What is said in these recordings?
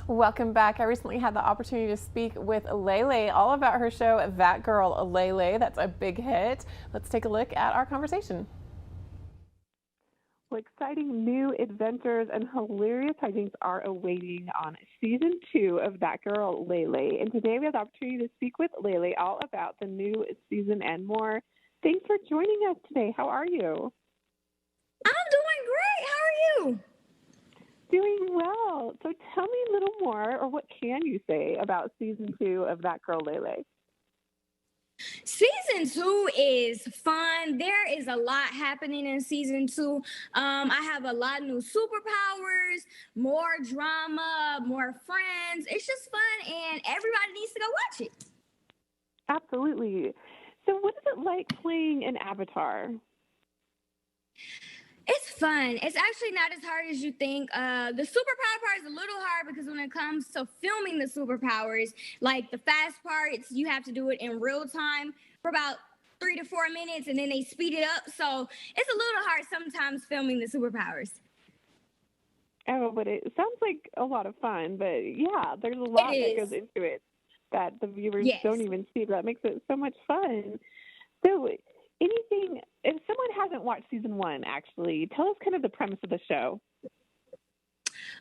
Welcome back. I recently had the opportunity to speak with Leah all about her show, That Girl Leah. That's a big hit. Let's take a look at our conversation. Well, exciting new adventures and hilarious hijinks are awaiting on season 2 of That Girl Leah. And today we have the opportunity to speak with Leah all about the new season and more. Thanks for joining us today. How are you? I'm doing great. How are you? Doing well. So tell me a little more, or what can you say about season 2 of That Girl Leah? Season 2 is fun. There is a lot happening in season 2. I have a lot of new superpowers, more drama, more friends. It's just fun, and everybody needs to go watch it. Absolutely. So what is it like playing an avatar? It's fun. It's actually not as hard as you think. The superpower part is a little hard because when it comes to filming the superpowers, like the fast parts, you have to do it in real time for about 3 to 4 minutes, and then they speed it up. So it's a little hard sometimes filming the superpowers. Oh, but it sounds like a lot of fun. But yeah, there's a lot that goes into it that the viewers don't even see. But that makes it so much fun. So anything, if someone hasn't watched season 1, actually, tell us kind of the premise of the show.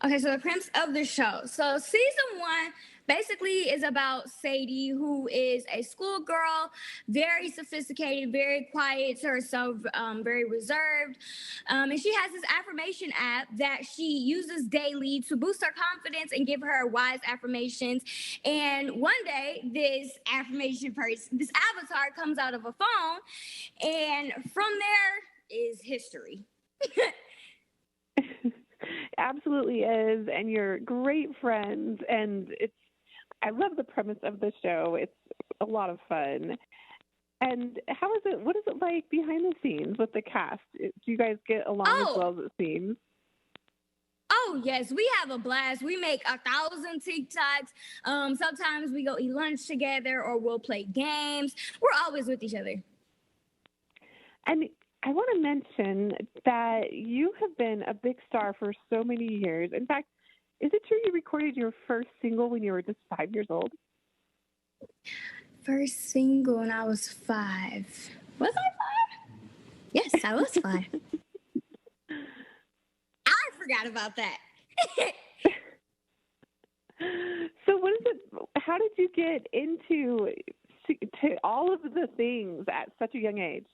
Okay, so the premise of the show. So season 1 basically is about Sadie, who is a schoolgirl, very sophisticated, very quiet to herself, very reserved. And she has this affirmation app that she uses daily to boost her confidence and give her wise affirmations. And one day, this avatar comes out of a phone, and from there is history. Absolutely is, and you're great friends, and I love the premise of the show. It's a lot of fun. And what is it like behind the scenes with the cast? Do you guys get along as well as it seems? Oh, yes, we have a blast. We make 1,000 TikToks. Sometimes we go eat lunch together or we'll play games. We're always with each other. And I want to mention that you have been a big star for so many years. In fact, is it true you recorded your first single when you were just 5 years old? First single when I was 5. Was I 5? Yes, I was 5. I forgot about that. So how did you get into all of the things at such a young age?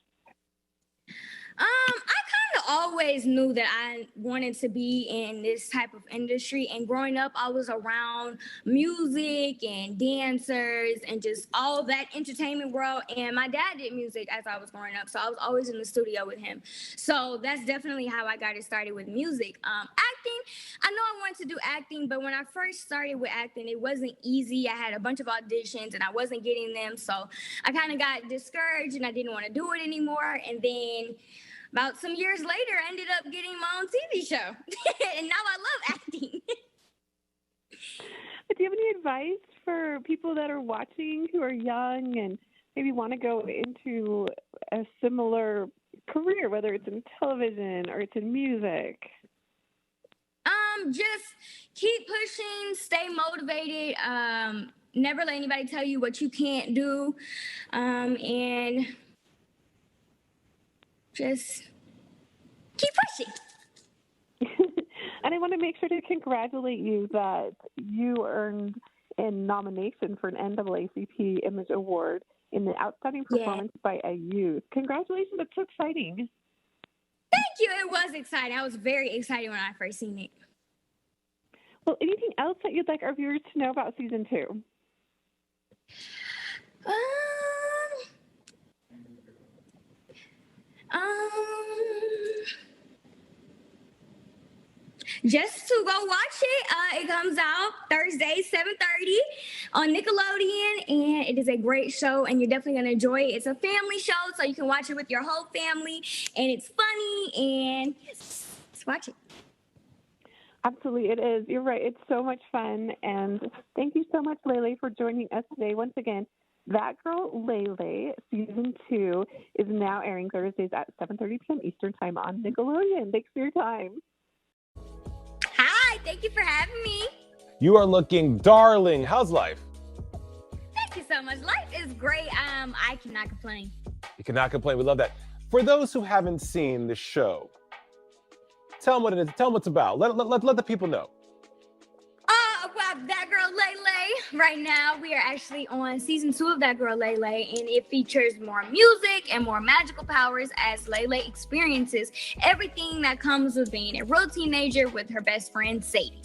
I kind of always knew that I wanted to be in this type of industry. And growing up, I was around music and dancers and just all that entertainment world. And my dad did music as I was growing up, so I was always in the studio with him. So that's definitely how I got it started with music. Acting, I know I wanted to do acting, but when I first started with acting, it wasn't easy. I had a bunch of auditions and I wasn't getting them. So I kind of got discouraged and I didn't want to do it anymore. And then about some years later, I ended up getting my own TV show. And now I love acting. Do you have any advice for people that are watching who are young and maybe want to go into a similar career, whether it's in television or it's in music? Just keep pushing, stay motivated, never let anybody tell you what you can't do, and just keep pushing. And I want to make sure to congratulate you that you earned a nomination for an NAACP Image Award in the Outstanding Performance by a Youth. Congratulations. That's so exciting. Thank you. It was exciting. I was very excited when I first seen it. Well, anything else that you'd like our viewers to know about season 2? Just to go watch it. It comes out Thursday, 7:30 on Nickelodeon, and it is a great show, and you're definitely going to enjoy it. It's a family show, so you can watch it with your whole family, and it's funny, and yes, just watch it. Absolutely, it is. You're right. It's so much fun, and thank you so much, Leah, for joining us today. Once again, That Girl Leah Season 2 is now airing Thursdays at 7:30 p.m. Eastern Time on Nickelodeon. Thanks for your time. Hi, thank you for having me. You are looking darling. How's life? Thank you so much. Life is great. I cannot complain. You cannot complain. We love that. For those who haven't seen the show, tell them what it is. Tell them what it's about. Let the people know. About That Girl Lele. Right now, we are actually on season 2 of That Girl Lele, and it features more music and more magical powers as Lele experiences everything that comes with being a real teenager with her best friend Sadie.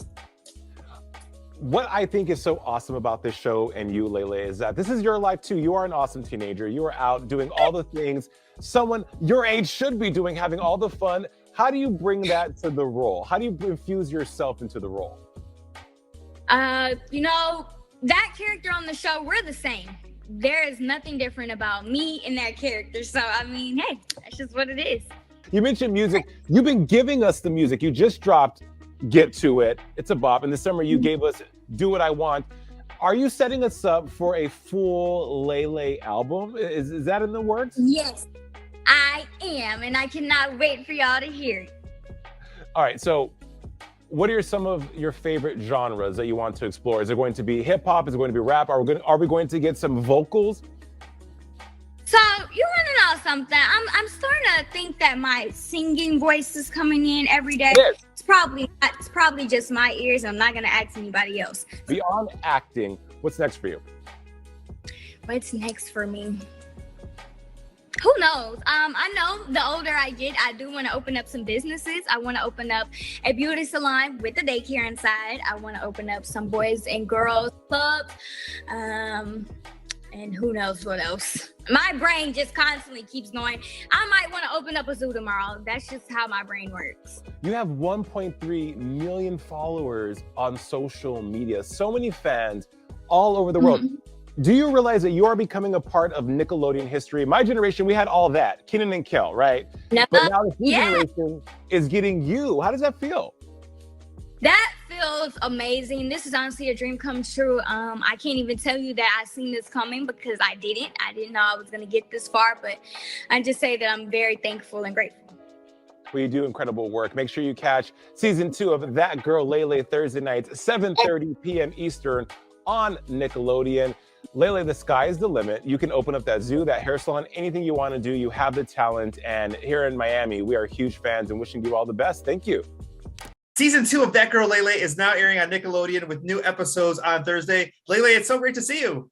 What I think is so awesome about this show and you, Lele, is that this is your life too. You are an awesome teenager. You are out doing all the things someone your age should be doing, having all the fun. How do you bring that to the role? How do you infuse yourself into the role? That character on the show, we're the same. There is nothing different about me and that character. So, hey, that's just what it is. You mentioned music. You've been giving us the music. You just dropped Get To It. It's a bop. In the summer, you gave us Do What I Want. Are you setting us up for a full Lele album? Is that in the works? Yes, I am. And I cannot wait for y'all to hear it. All right. So what are some of your favorite genres that you want to explore? Is it going to be hip hop? Is it going to be rap? Are we going to get some vocals? So you want to know something? I'm starting to think that my singing voice is coming in every day. Yes. It's probably just my ears. I'm not gonna ask anybody else. Beyond acting, what's next for you? What's next for me? Who knows? I know the older I get, I do want to open up some businesses. I want to open up a beauty salon with a daycare inside. I want to open up some boys and girls clubs. And who knows what else. My brain just constantly keeps going. I might want to open up a zoo tomorrow. That's just how my brain works. You have 1.3 million followers on social media. So many fans all over the world. Do you realize that you are becoming a part of Nickelodeon history? My generation, we had all that. Kenan and Kel, right? No. But now the new generation is getting you. How does that feel? That feels amazing. This is honestly a dream come true. I can't even tell you that I seen this coming because I didn't. I didn't know I was going to get this far, but I just say that I'm very thankful and grateful. Well, you do incredible work. Make sure you catch season 2 of That Girl Lele Thursday nights, 7:30 p.m. Eastern on Nickelodeon. Lele, the sky is the limit. You can open up that zoo, that hair salon, anything you want to do. You have the talent. And here in Miami, we are huge fans and wishing you all the best. Thank you. Season 2 of That Girl Lele is now airing on Nickelodeon with new episodes on Thursday. Lele, it's so great to see you.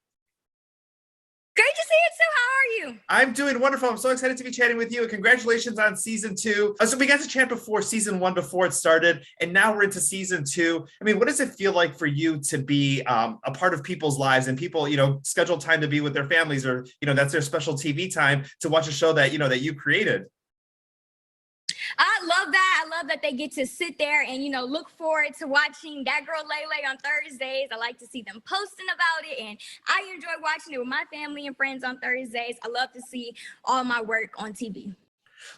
Great to see you too. How are you? I'm doing wonderful. I'm so excited to be chatting with you. And congratulations on season 2. So we got to chat before season 1 before it started, and now we're into season 2. I mean, what does it feel like for you to be a part of people's lives and people, schedule time to be with their families, or that's their special TV time to watch a show that that you created? I love that. I love that they get to sit there and, look forward to watching That Girl Lele on Thursdays. I like to see them posting about it, and I enjoy watching it with my family and friends on Thursdays. I love to see all my work on TV.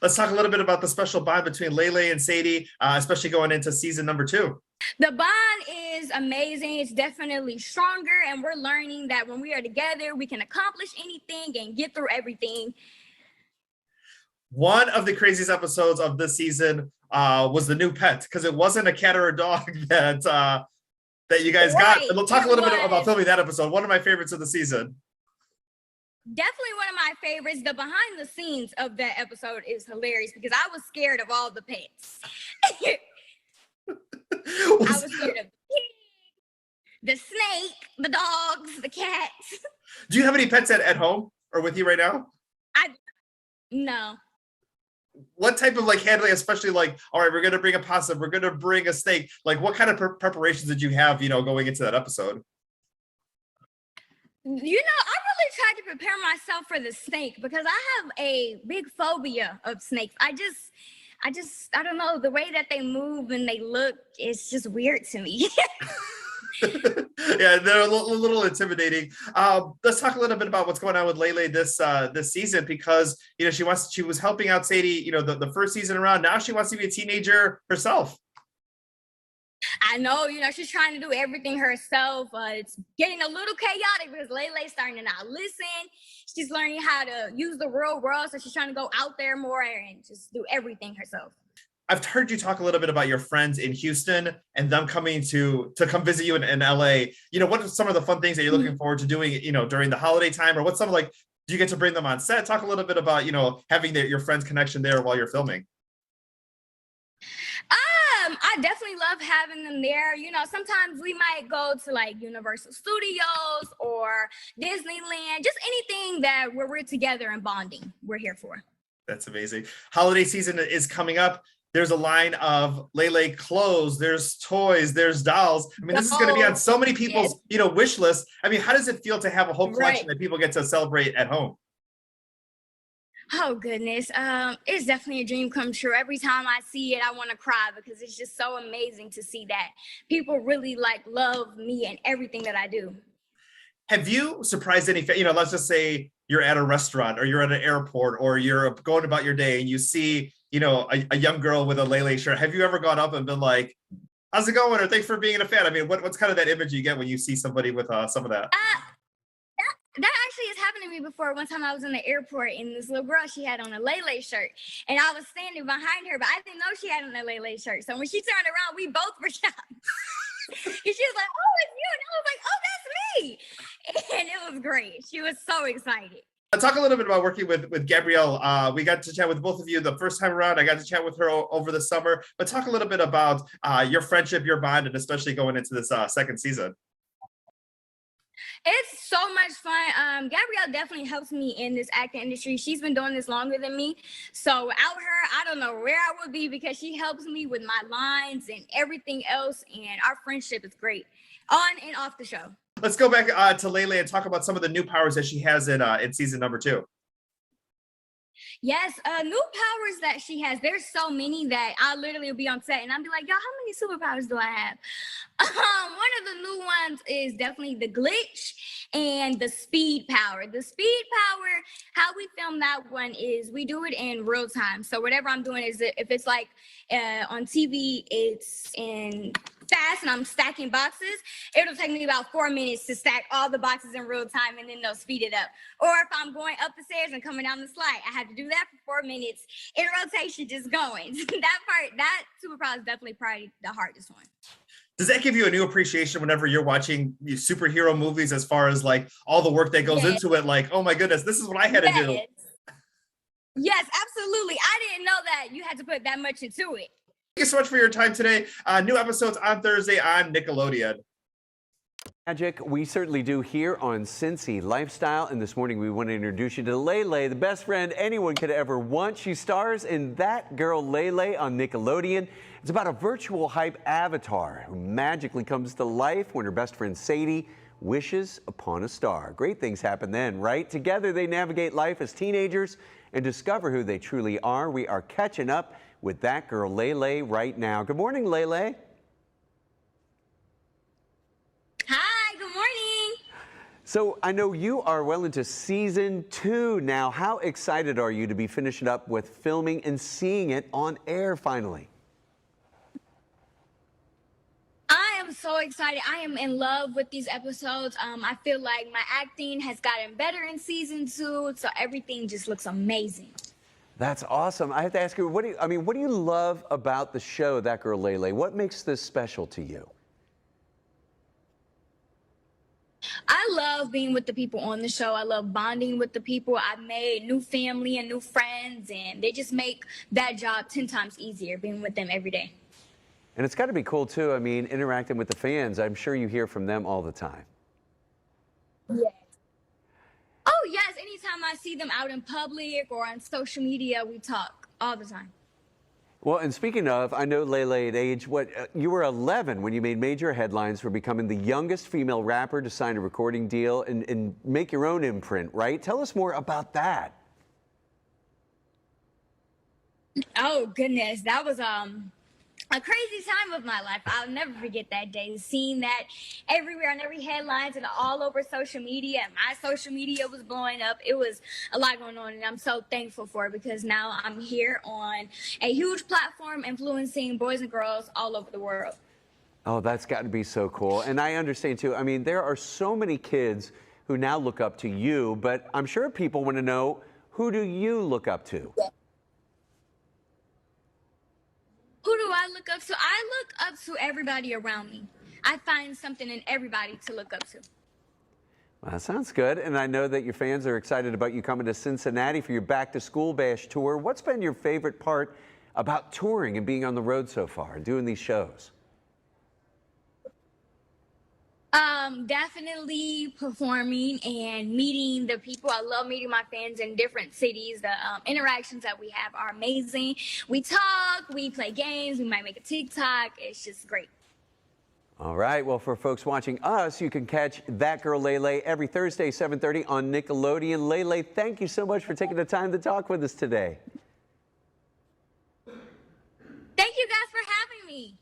Let's talk a little bit about the special bond between Lele and Sadie, especially going into season number 2. The bond is amazing. It's definitely stronger, and we're learning that when we are together, we can accomplish anything and get through everything. One of the craziest episodes of this season was the new pet, because it wasn't a cat or a dog that you guys got. We'll talk a little bit about filming that episode. One of my favorites of the season. Definitely one of my favorites. The behind the scenes of that episode is hilarious because I was scared of all the pets. I was scared of the pig, the snake, the dogs, the cats. Do you have any pets at home or with you right now? No. What type of handling, especially all right, we're going to bring a possum, we're going to bring a snake. What kind of preparations did you have, going into that episode? I really tried to prepare myself for the snake because I have a big phobia of snakes. I don't know, the way that they move and they look, it's just weird to me. Yeah, they're a little intimidating. Let's talk a little bit about what's going on with Lele this season, because she was helping out Sadie, the first season around. Now she wants to be a teenager herself. I know, she's trying to do everything herself. It's getting a little chaotic because Lele's starting to not listen. She's learning how to use the real world, so she's trying to go out there more and just do everything herself. I've heard you talk a little bit about your friends in Houston and them coming to come visit you in LA. What are some of the fun things that you're looking forward to doing, during the holiday time, or what's some like, do you get to bring them on set? Talk a little bit about, having your friends connection there while you're filming. I definitely love having them there. Sometimes we might go to like Universal Studios or Disneyland, just anything that where we're together and bonding, we're here for. That's amazing. Holiday season is coming up. There's a line of Lele clothes, there's toys, there's dolls. I mean, this is going to be on so many people's, wish list. I mean, how does it feel to have a whole collection that people get to celebrate at home? Oh goodness, it's definitely a dream come true. Every time I see it, I want to cry because it's just so amazing to see that people really love me and everything that I do. Have you surprised any, let's just say you're at a restaurant or you're at an airport or you're going about your day and you see, a young girl with a Lele shirt. Have you ever gone up and been like, how's it going? Or thanks for being a fan. I mean, what's kind of that image you get when you see somebody with some of that? That actually has happened to me before. One time I was in the airport and this little girl, she had on a Lele shirt and I was standing behind her, but I didn't know she had on a Lele shirt. So when she turned around, we both were shocked. And she was like, oh, it's you. And I was like, oh, that's me. And it was great. She was so excited. Talk a little bit about working with Gabrielle. We got to chat with both of you the first time around. I got to chat with her over the summer, but talk a little bit about your friendship, your bond, and especially going into this second season. It's so much fun. Gabrielle definitely helps me in this acting industry. She's been doing this longer than me. So without her, I don't know where I would be because she helps me with my lines and everything else. And our friendship is great on and off the show. Let's go back to Lele and talk about some of the new powers that she has in season number 2. Yes, new powers that she has. There's so many that I literally will be on set and I'll be like, y'all, how many superpowers do I have? One of the new ones is definitely the glitch and the speed power. The speed power, how we film that one is we do it in real time. So whatever I'm doing is if it's like on TV, it's in fast and I'm stacking boxes, it'll take me about 4 minutes to stack all the boxes in real time and then they'll speed it up. Or if I'm going up the stairs and coming down the slide, I have to do that for 4 minutes in rotation, just going. That superpower is definitely probably the hardest one. Does that give you a new appreciation whenever you're watching superhero movies as far as like all the work that goes into it? Like, oh my goodness, this is what I had to do. Yes, absolutely. I didn't know that you had to put that much into it. Thank you so much for your time today. New episodes on Thursday on Nickelodeon. Magic, we certainly do here on Cincy Lifestyle. And this morning we want to introduce you to Lele, the best friend anyone could ever want. She stars in That Girl Lele on Nickelodeon. It's about a virtual hype avatar who magically comes to life when her best friend Sadie wishes upon a star. Great things happen then, right? Together they navigate life as teenagers and discover who they truly are. We are catching up with That Girl Lele right now. Good morning, Lele. Hi, good morning. So I know you are well into season 2 now. How excited are you to be finishing up with filming and seeing it on air finally? I am so excited. I am in love with these episodes. I feel like my acting has gotten better in season 2, so everything just looks amazing. That's awesome. I have to ask you, what do you love about the show, That Girl Lele? What makes this special to you? I love being with the people on the show. I love bonding with the people. I've made new family and new friends, and they just make that job 10 times easier, being with them every day. And it's got to be cool, too. I mean, interacting with the fans. I'm sure you hear from them all the time. Yes. Oh, yes. Anytime I see them out in public or on social media, we talk all the time. Well, and speaking of, I know Lele at age, you were 11 when you made major headlines for becoming the youngest female rapper to sign a recording deal and make your own imprint, right? Tell us more about that. Oh, goodness. That was a crazy time of my life. I'll never forget that day. Seeing that everywhere on every headlines and all over social media, and my social media was blowing up. It was a lot going on, and I'm so thankful for it because now I'm here on a huge platform influencing boys and girls all over the world. Oh, that's got to be so cool. And I understand, too. I mean, there are so many kids who now look up to you, but I'm sure people want to know, who do you look up to? look up to? I look up to everybody around me. I find something in everybody to look up to. Well, that sounds good. And I know that your fans are excited about you coming to Cincinnati for your Back to School Bash tour. What's been your favorite part about touring and being on the road so far and doing these shows? Definitely performing and meeting the people. I love meeting my fans in different cities. The interactions that we have are amazing. We talk, we play games, we might make a TikTok. It's just great. All right. Well, for folks watching us, you can catch That Girl Lele every Thursday, 7:30 on Nickelodeon. Lele, thank you so much for taking the time to talk with us today. Thank you guys for having me.